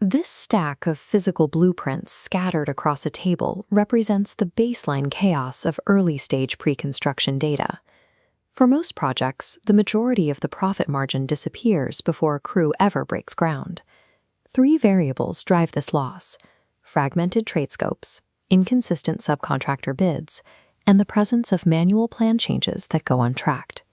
This stack of physical blueprints scattered across a table represents the baseline chaos of early-stage pre-construction data. For most projects, the majority of the profit margin disappears before a crew ever breaks ground. Three variables drive this loss: fragmented trade scopes, inconsistent subcontractor bids, and the presence of manual plan changes that go untracked.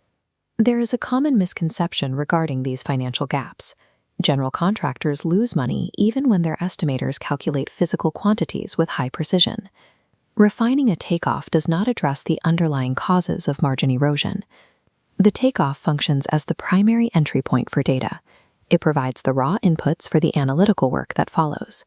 There is a common misconception regarding these financial gaps. General contractors lose money even when their estimators calculate physical quantities with high precision. Refining a takeoff does not address the underlying causes of margin erosion. The takeoff functions as the primary entry point for data. It provides the raw inputs for the analytical work that follows.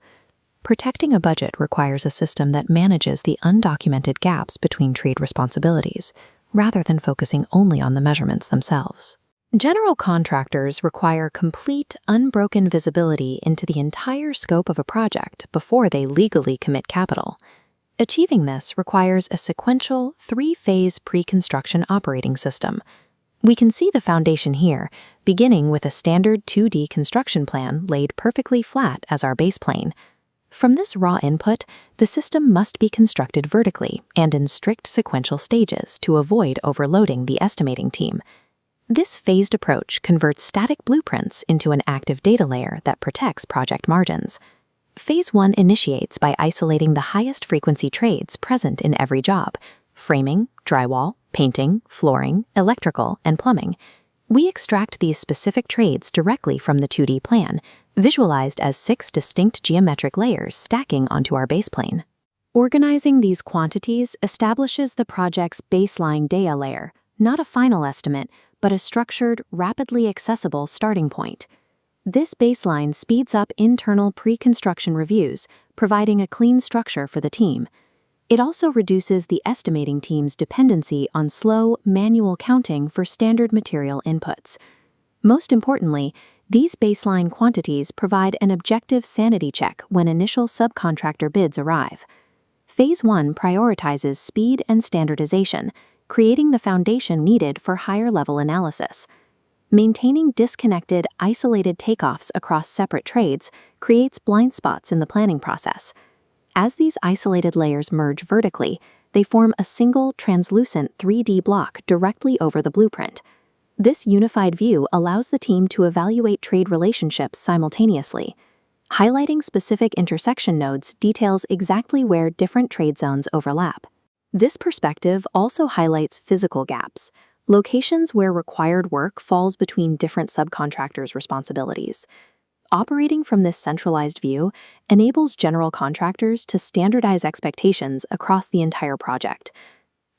Protecting a budget requires a system that manages the undocumented gaps between trade responsibilities, rather than focusing only on the measurements themselves. General contractors require complete, unbroken visibility into the entire scope of a project before they legally commit capital. Achieving this requires a sequential, three-phase pre-construction operating system. We can see the foundation here, beginning with a standard 2D construction plan laid perfectly flat as our base plane. From this raw input, the system must be constructed vertically and in strict sequential stages to avoid overloading the estimating team. This phased approach converts static blueprints into an active data layer that protects project margins. Phase 1 initiates by isolating the highest frequency trades present in every job: framing, drywall, painting, flooring, electrical, and plumbing. We extract these specific trades directly from the 2D plan, visualized as 6 distinct geometric layers stacking onto our base plane. Organizing these quantities establishes the project's baseline data layer, not a final estimate, but a structured, rapidly accessible starting point. This baseline speeds up internal pre-construction reviews, providing a clean structure for the team. It also reduces the estimating team's dependency on slow, manual counting for standard material inputs. Most importantly, these baseline quantities provide an objective sanity check when initial subcontractor bids arrive. Phase 1 prioritizes speed and standardization, creating the foundation needed for higher-level analysis. Maintaining disconnected, isolated takeoffs across separate trades creates blind spots in the planning process. As these isolated layers merge vertically, they form a single, translucent 3D block directly over the blueprint. This unified view allows the team to evaluate trade relationships simultaneously. Highlighting specific intersection nodes details exactly where different trade zones overlap. This perspective also highlights physical gaps, locations where required work falls between different subcontractors' responsibilities. Operating from this centralized view enables general contractors to standardize expectations across the entire project.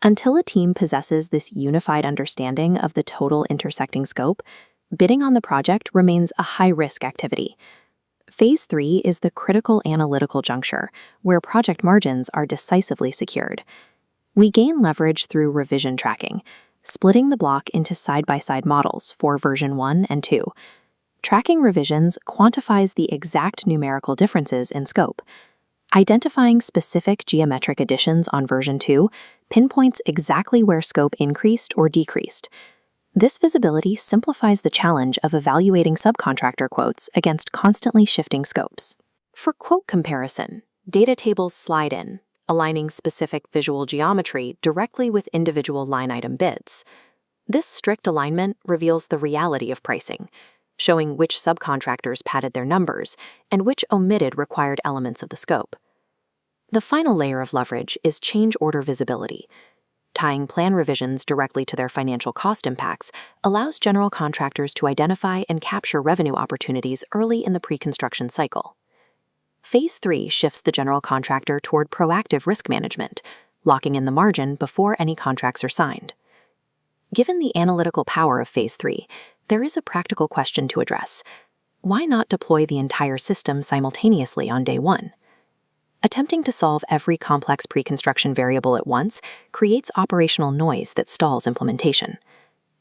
Until a team possesses this unified understanding of the total intersecting scope, bidding on the project remains a high-risk activity. Phase 3 is the critical analytical juncture, where project margins are decisively secured. We gain leverage through revision tracking, splitting the block into side-by-side models for version 1 and 2. Tracking revisions quantifies the exact numerical differences in scope. Identifying specific geometric additions on version 2 pinpoints exactly where scope increased or decreased. This visibility simplifies the challenge of evaluating subcontractor quotes against constantly shifting scopes. For quote comparison, data tables slide in, aligning specific visual geometry directly with individual line item bids. This strict alignment reveals the reality of pricing, showing which subcontractors padded their numbers and which omitted required elements of the scope. The final layer of leverage is change order visibility. Tying plan revisions directly to their financial cost impacts allows general contractors to identify and capture revenue opportunities early in the pre-construction cycle. Phase 3 shifts the general contractor toward proactive risk management, locking in the margin before any contracts are signed. Given the analytical power of Phase 3, there is a practical question to address. Why not deploy the entire system simultaneously on day 1? Attempting to solve every complex pre-construction variable at once creates operational noise that stalls implementation.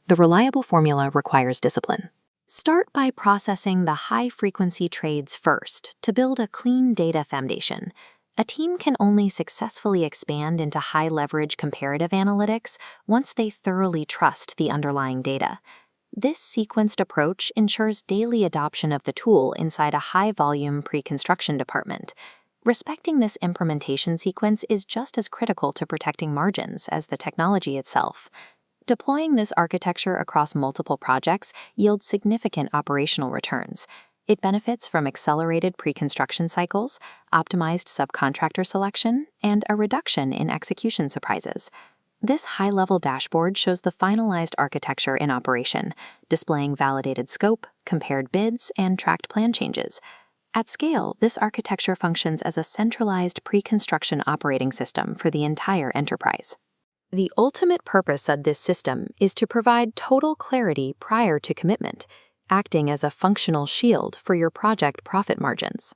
The reliable formula requires discipline. Start by processing the high-frequency trades first to build a clean data foundation. A team can only successfully expand into high-leverage comparative analytics once they thoroughly trust the underlying data. This sequenced approach ensures daily adoption of the tool inside a high-volume pre-construction department. Respecting this implementation sequence is just as critical to protecting margins as the technology itself. Deploying this architecture across multiple projects yields significant operational returns. It benefits from accelerated pre-construction cycles, optimized subcontractor selection, and a reduction in execution surprises. This high-level dashboard shows the finalized architecture in operation, displaying validated scope, compared bids, and tracked plan changes. At scale, this architecture functions as a centralized pre-construction operating system for the entire enterprise. The ultimate purpose of this system is to provide total clarity prior to commitment, acting as a functional shield for your project profit margins.